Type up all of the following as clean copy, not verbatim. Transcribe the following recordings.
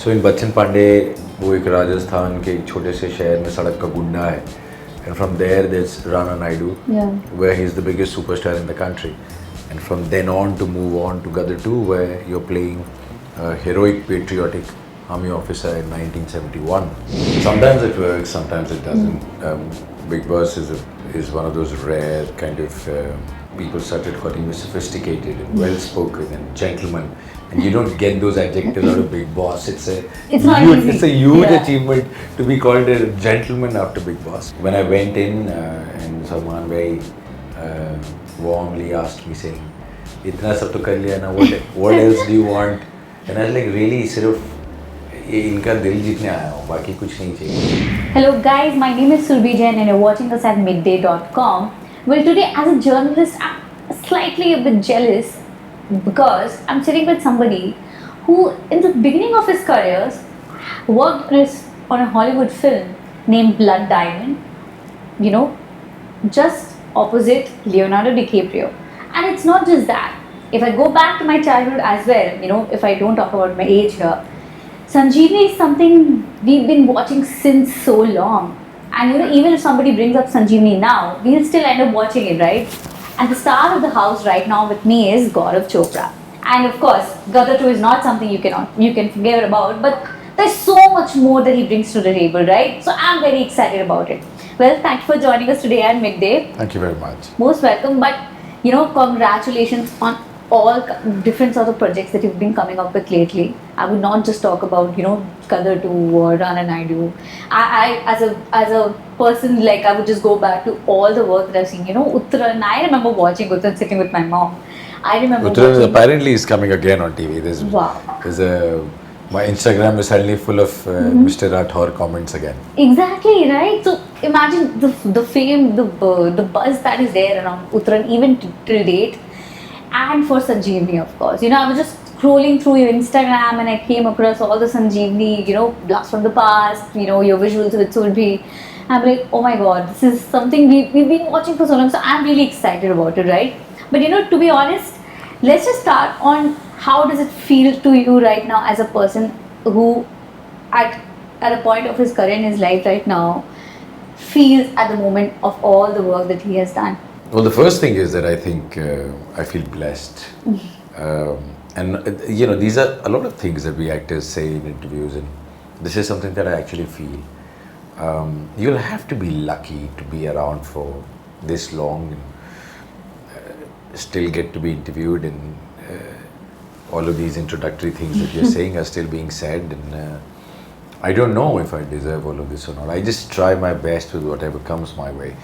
So in Bachchan Pandey, वो एक राजस्थान के एक छोटे से शहर में सड़क का गुंडा है. And from there, there's Rana Naidu, where he's the biggest superstar in the country. And from then on to move on to Gadar 2, where you're playing a heroic patriotic army officer in 1971. Sometimes it works, sometimes it doesn't. Bigg Boss is one of those rare kind of people started calling me sophisticated and well-spoken and gentleman. And you don't get those adjectives out of Bigg Boss. It's a huge achievement to be called a gentleman after Bigg Boss. When I went in and someone very warmly asked me saying, "Itna sab to kar liya na, what else do you want?" And I was like, really, sirf इनका दिल जीतने आया हूँ, बाकी कुछ नहीं चाहिए. Hello guys, my name is Surbi Jain and you're watching us at midday.com. Well, today as a journalist, I'm slightly a bit jealous because I'm sitting with somebody who in the beginning of his career worked on a Hollywood film named Blood Diamond, you know, just opposite Leonardo DiCaprio. And it's not just that. If I go back to my childhood as well, you know, if I don't talk about my age here, Sanjeevani is something we've been watching since so long. And you know, even if somebody brings up Sanjeevani now, we'll still end up watching it, right? And the star of the house right now with me is Gaurav Chopra. And of course, Gadar 2 is not something you can forget about, but there's so much more that he brings to the table, right? So I'm very excited about it. Well, thank you for joining us today at Midday. Thank you very much. Most welcome, but you know, congratulations on all different sort of projects that you've been coming up with lately. I would not just talk about, you know, Gadar 2 or Rana Naidu. I as a person, like, I would just go back to all the work that I've seen. You know, Uttaran, I remember watching Uttaran sitting with my mom. I remember Uttaran apparently is coming again on TV. My Instagram is suddenly full of Mr. Rathore comments again. Exactly, right? So imagine the fame, the buzz that is there around Uttaran even till date. And for Sanjeevani, of course. You know, I was just scrolling through your Instagram and I came across all the Sanjeevani, you know, blast from the past, you know, your visuals with Surbi. I'm like, oh my god, this is something we've been watching for so long. So I'm really excited about it, right? But you know, to be honest, let's just start on how does it feel to you right now as a person who at a point of his career in his life right now feels at the moment of all the work that he has done? Well, the first thing is that I think I feel blessed. And you know, these are a lot of things that we actors say in interviews, and this is something that I actually feel. You'll have to be lucky to be around for this long and still get to be interviewed, and all of these introductory things that you're saying are still being said, and I don't know if I deserve all of this or not. I just try my best with whatever comes my way.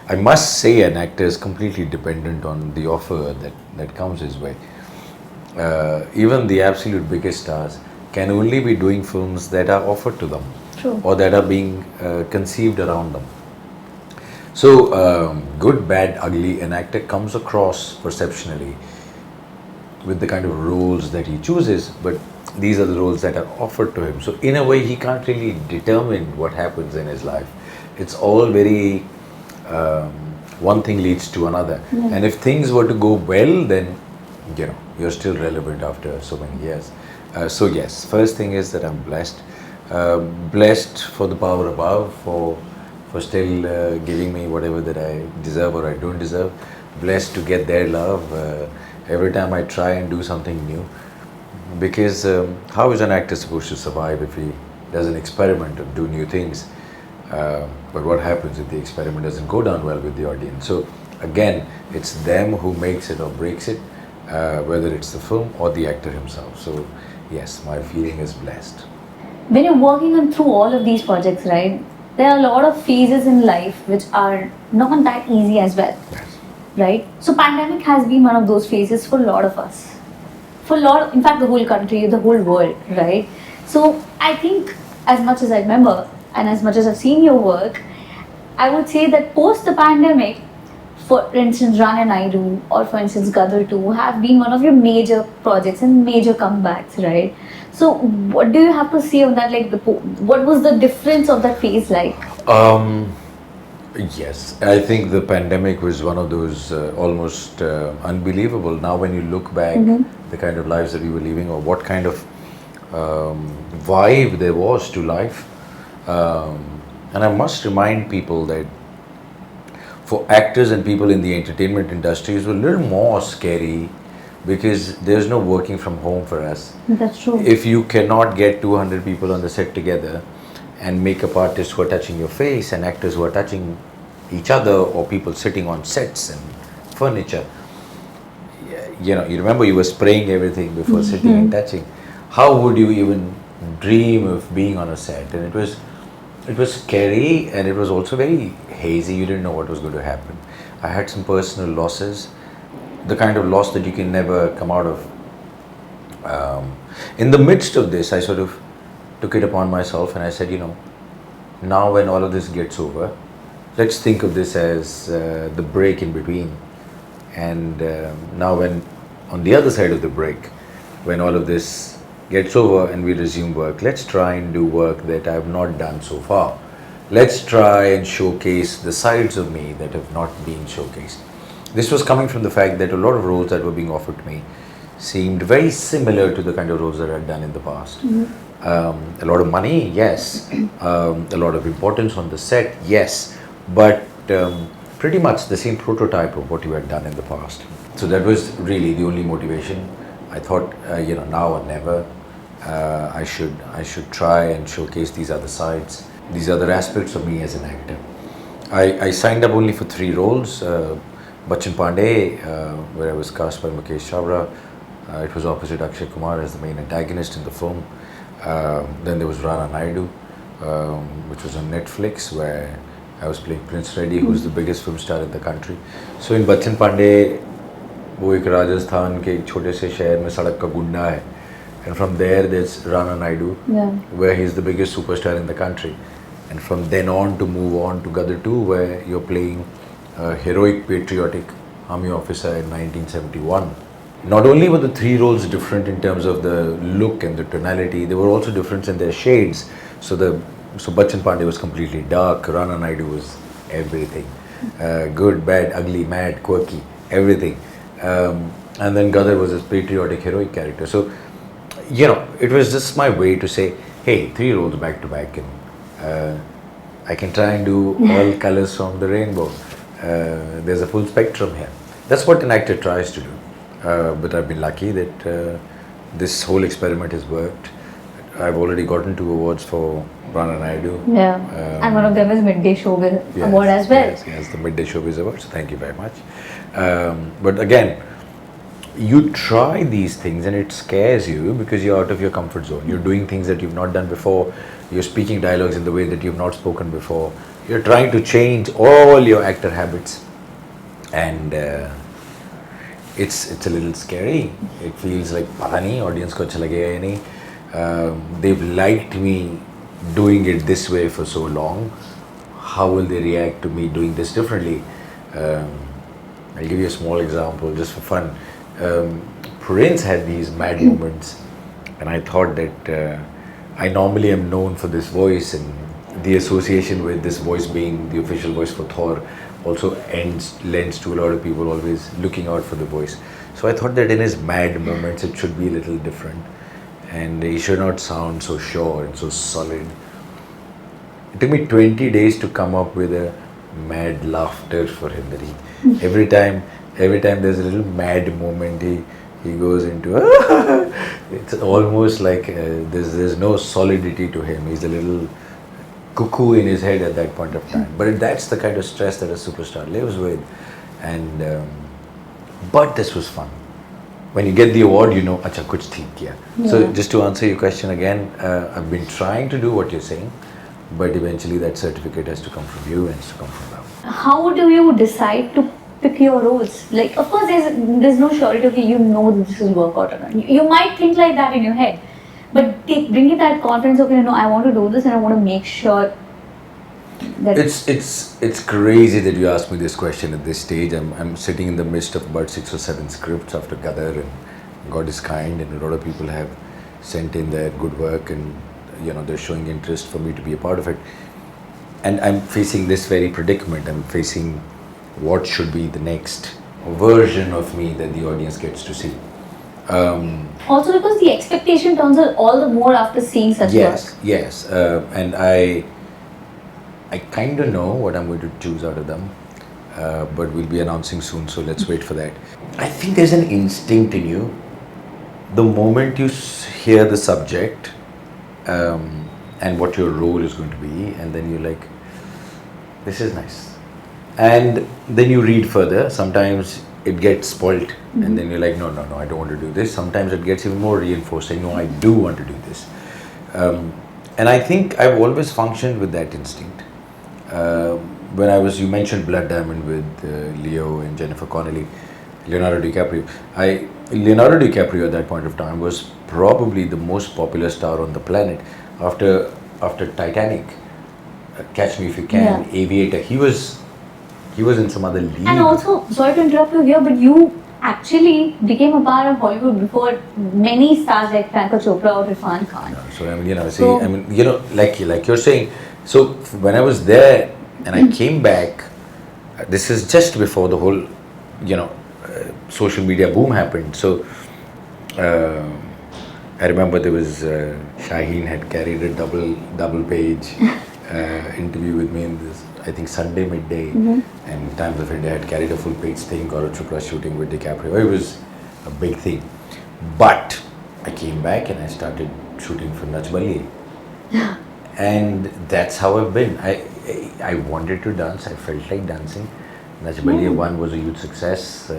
I must say an actor is completely dependent on the offer that comes his way. Even the absolute biggest stars can only be doing films that are offered to them. True. Or that are being conceived around them. So, good, bad, ugly, an actor comes across perceptionally with the kind of roles that he chooses, but these are the roles that are offered to him. So in a way, he can't really determine what happens in his life. It's all very, one thing leads to another. And if things were to go well, then, you know, you're still relevant after so many years. So yes, first thing is that I'm blessed. Blessed for the power above, for still giving me whatever that I deserve or I don't deserve. Blessed to get their love every time I try and do something new. Because how is an actor supposed to survive if he doesn't experiment and do new things? But what happens if the experiment doesn't go down well with the audience? So again, it's them who makes it or breaks it, whether it's the film or the actor himself. So yes, my feeling is blessed. When you're working on through all of these projects, right, there are a lot of phases in life which are not that easy as well. Yes. Right? So pandemic has been one of those phases for a lot of us. In fact, the whole country, the whole world, right? So I think as much as I remember and as much as I've seen your work, I would say that post the pandemic, for instance, Rana Naidu or for instance Gadar 2 have been one of your major projects and major comebacks, right? So what do you have to say on that? Like, what was the difference of that phase like? Yes, I think the pandemic was one of those almost unbelievable. Now when you look back, the kind of lives that we were living or what kind of vibe there was to life. And I must remind people that for actors and people in the entertainment industry, it's a little more scary because there's no working from home for us. That's true. If you cannot get 200 people on the set together and makeup artists who are touching your face and actors who are touching each other or people sitting on sets and furniture, you remember you were spraying everything before sitting and touching. How would you even dream of being on a set? And it was scary, and it was also very hazy. You didn't know what was going to happen. I had some personal losses, the kind of loss that you can never come out of. In the midst of this, I sort of took it upon myself and I said, now when all of this gets over, let's think of this as the break in between. And now, when on the other side of the break, when all of this gets over and we resume work, let's try and do work that I have not done so far. Let's try and showcase the sides of me that have not been showcased. This was coming from the fact that a lot of roles that were being offered to me seemed very similar to the kind of roles that I had done in the past. A lot of money, yes. A lot of importance on the set, yes. But pretty much the same prototype of what you had done in the past. So that was really the only motivation. I thought, now or never, I should try and showcase these other sides, these other aspects of me as an actor. I signed up only for 3 roles. Bachchan Pandey, where I was cast by Mukesh Chhabra. It was opposite Akshay Kumar as the main antagonist in the film. Then there was Rana Naidu, which was on Netflix, where I was playing Prince Reddy, who's the biggest film star in the country. So in Bachchan Pandey, वो एक राजस्थान के एक छोटे से शहर में सड़क का गुंडा है, and from there there's Rana Naidu, where he's the biggest superstar in the country, and from then on to move on to Gadar 2, where you're playing a heroic patriotic army officer in 1971. Not only were the 3 roles different in terms of the look and the tonality, they were also different in their shades. So Bachchan Pandey was completely dark, Rana Naidu was everything, good, bad, ugly, mad, quirky, everything. And then Gadar was a patriotic, heroic character. So, it was just my way to say, hey, 3 roles back to back, and I can try and do all colors from the rainbow. There's a full spectrum here. That's what an actor tries to do. But I've been lucky that this whole experiment has worked. I've already gotten 2 awards for Rana Naidu. Yeah, and one of them is Midday Showbiz Award as well. Yes, the Midday Showbiz Award. So thank you very much. But again, you try these things and it scares you because you're out of your comfort zone. You're doing things that you've not done before. You're speaking dialogues in the way that you've not spoken before. You're trying to change all your actor habits, and it's a little scary. It feels like पता नहीं audience को अच्छा लगेगा या नहीं. They've liked me doing it this way for so long. How will they react to me doing this differently? I'll give you a small example just for fun. Prince had these mad moments, and I thought that I normally am known for this voice, and the association with this voice being the official voice for Thor also lends to a lot of people always looking out for the voice. So I thought that in his mad moments it should be a little different, and he should not sound so sure and so solid. It took me 20 days to come up with a mad laughter for him. That he every time there's a little mad moment, he goes into it's almost like there's no solidity to him. He's a little cuckoo in his head at that point of time. But that's the kind of stress that a superstar lives with. And but this was fun. When you get the award, acha kuch theek kiya. So just to answer your question again, I've been trying to do what you're saying, but eventually that certificate has to come from you and has to come from them. How do you decide to pick your roles? Like, of course, there's no surety. Okay, this will work out or not. You might think like that in your head, but bringing that confidence. Okay, I want to do this, and I want to make sure that it's crazy that you asked me this question at this stage. I'm sitting in the midst of about 6 or 7 scripts after Gadar, and God is kind, and a lot of people have sent in their good work, and they're showing interest for me to be a part of it. And I'm facing this very predicament. I'm facing what should be the next version of me that the audience gets to see. Also because the expectation turns out all the more after seeing such work. Yes, and I kind of know what I'm going to choose out of them, but we'll be announcing soon, so let's wait for that. I think there's an instinct in you. The moment you hear the subject and what your role is going to be, and then you're like, this is nice. And then you read further. Sometimes it gets spoilt, and then you're like, no, I don't want to do this. Sometimes it gets even more reinforcing. No, I do want to do this. And I think I've always functioned with that instinct. When you mentioned Blood Diamond with Leo and Jennifer Connelly, Leonardo DiCaprio. Leonardo DiCaprio at that point of time was probably the most popular star on the planet after Titanic, Catch Me If You Can, Aviator. He was in some other league. And also, sorry to interrupt you here, but you actually became a part of Hollywood before many stars like Priyanka Chopra or Irfan Khan. So like you're saying. So when I was there and I came back, this is just before the whole, social media boom happened. So I remember there was Shaheen had carried a double page interview with me in this, I think, Sunday midday, and Times of India had carried a full page thing, Gaurav Chopra shooting with DiCaprio. It was a big thing. But I came back and I started shooting for Nach Baliye. And that's how I've been. I wanted to dance. I felt like dancing. Nach Baliye 1 was a huge success.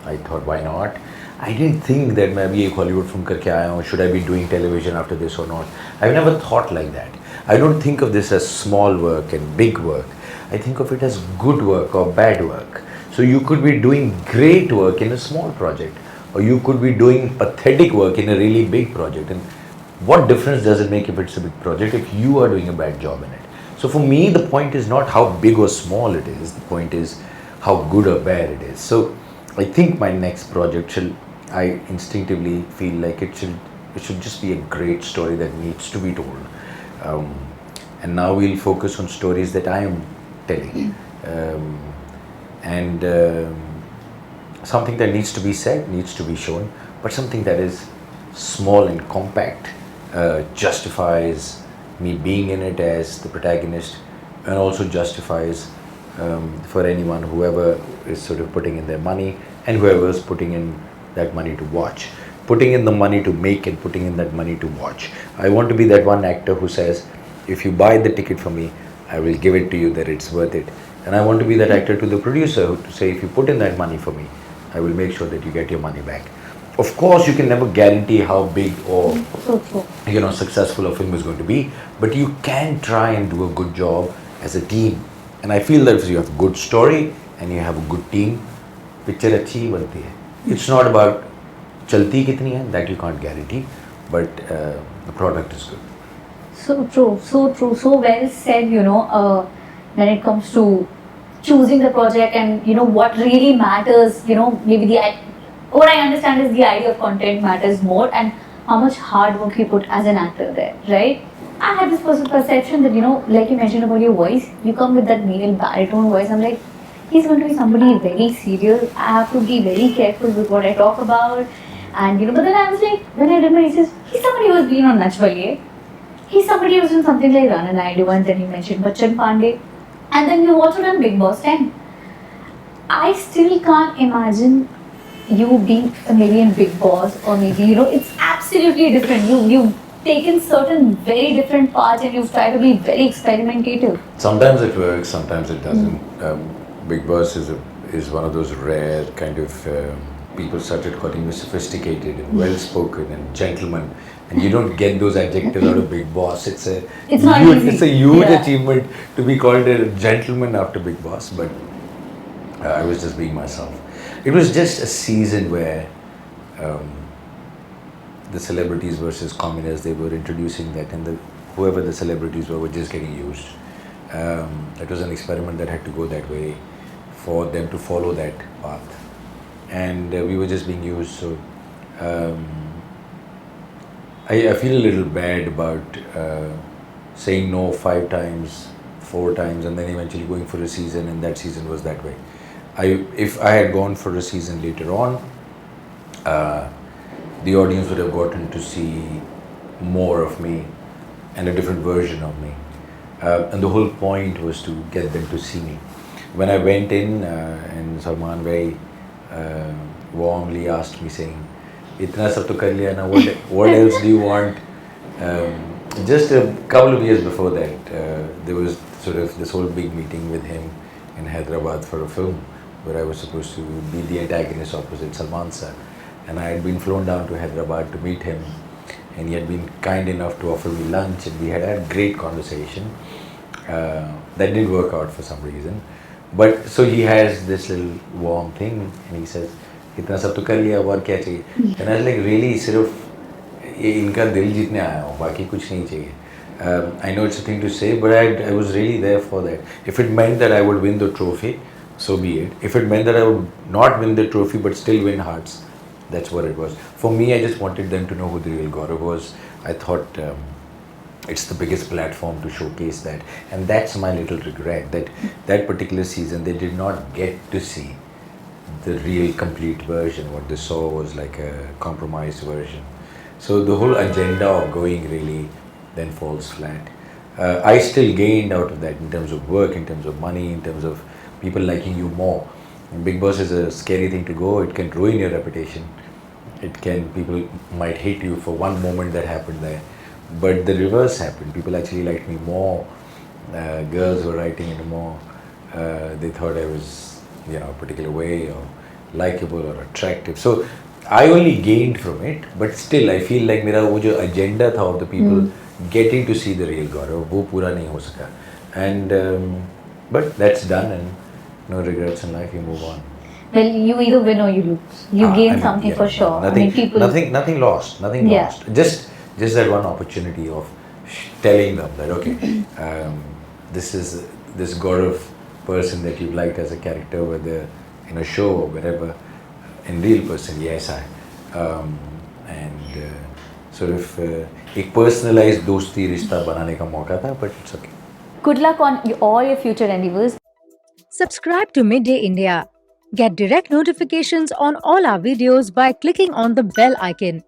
I thought, why not? I didn't think that maybe a Hollywood film karke aaya hu. Should I be doing television after this or not? I've never thought like that. I don't think of this as small work and big work. I think of it as good work or bad work. So you could be doing great work in a small project, or you could be doing pathetic work in a really big project. And what difference does it make if it's a big project if you are doing a bad job in it? So for me, the point is not how big or small it is. The point is how good or bad it is. So I think my next project I instinctively feel like it should just be a great story that needs to be told. And now we'll focus on stories that I am telling. And something that needs to be said, needs to be shown, but something that is small and compact, justifies me being in it as the protagonist, and also justifies for anyone, whoever is sort of putting in their money and whoever is putting in that money to watch, putting in the money to make and putting in that money to watch. I want to be that one actor who says, if you buy the ticket for me, I will give it to you that it's worth it. And I want to be that actor to the producer who to say, if you put in that money for me, I will make sure that you get your money back. Of course, you can never guarantee how big or successful a film is going to be, but you can try and do a good job as a team. And I feel that if you have a good story and you have a good team, picture अच्छी ही बनती है. It's not about चलती कितनी है, that you can't guarantee, but the product is good. So true, so well said, when it comes to choosing the project and, what really matters, maybe what I understand is the idea of content matters more and how much hard work you put as an actor there, right? I had this perception that, like you mentioned about your voice, you come with that male baritone voice. I'm like, he's going to be somebody very serious. I have to be very careful with what I talk about. And, but then I was like, when I did my research, he's somebody who has been on Nach Baliye. He's somebody who's done something like Run and I Do, and then you mentioned Bachchan Pandey. And then you've also done Bigg Boss 10. I still can't imagine you being maybe in Bigg Boss, or maybe, it's absolutely different. You've taken certain very different parts and you've tried to be very experimentative. Sometimes it works, sometimes it doesn't. Bigg Boss is one of those rare kind of people started calling me sophisticated and well-spoken and gentleman, and you don't get those adjectives out of Bigg Boss. It's a huge achievement to be called a gentleman after Bigg Boss, but I was just being myself. It was just a season where the celebrities versus commoners, they were introducing that, and whoever the celebrities were just getting used. It was an experiment that had to go that way for them to follow that path, and we were just being used. So I feel a little bad about saying no 5 times, 4 times, and then eventually going for a season, and that season was that way. If I had gone for a season later on, the audience would have gotten to see more of me and a different version of me. And the whole point was to get them to see me. When I went in, and Salman very uh, warmly asked me, saying, "Itna sab to kar liya na, what else do you want?" Just a couple of years before that, there was sort of this whole big meeting with him in Hyderabad for a film where I was supposed to be the antagonist opposite Salman sir. And I had been flown down to Hyderabad to meet him, and he had been kind enough to offer me lunch, and we had a great conversation. That didn't work out for some reason. But so he has this little warm thing, and he says, "इतना सब तो कर लिया, और क्या चाहिए?" And I was like, really, सिर्फ ये इनका दिल जीतने आया हूँ, बाकी कुछ नहीं चाहिए. I know it's a thing to say, but I was really there for that. If it meant that I would win the trophy, so be it. If it meant that I would not win the trophy but still win hearts, that's what it was. For me, I just wanted them to know who the real Gaurav was. I thought it's the biggest platform to showcase that. And that's my little regret, that that particular season they did not get to see the real complete version. What they saw was like a compromised version. So the whole agenda of going really then falls flat. I still gained out of that in terms of work, in terms of money, in terms of people liking you more. And Bigg Boss is a scary thing to go. It can ruin your reputation. It can, people might hate you for one moment that happened there. But the reverse happened. People actually liked me more. Girls were writing in more. They thought I was, a particular way or likable or attractive. So I only gained from it, but still I feel like मेरा वो जो agenda था of the people getting to see the real Gaurav, वो पूरा नहीं हो सका. And but that's done, and no regrets in life. You move on. Well, you either win or you lose. You gain something for sure. Nothing, People. nothing lost. Nothing lost. Just that one opportunity of telling them that okay, this is this Gaurav person that you liked as a character, whether in a show or wherever, in real person, yes, I. And sort of एक personalized दोस्ती रिश्ता बनाने का मौका था, but it's okay. Good luck on all your future endeavors. Subscribe to Midday India. Get direct notifications on all our videos by clicking on the bell icon.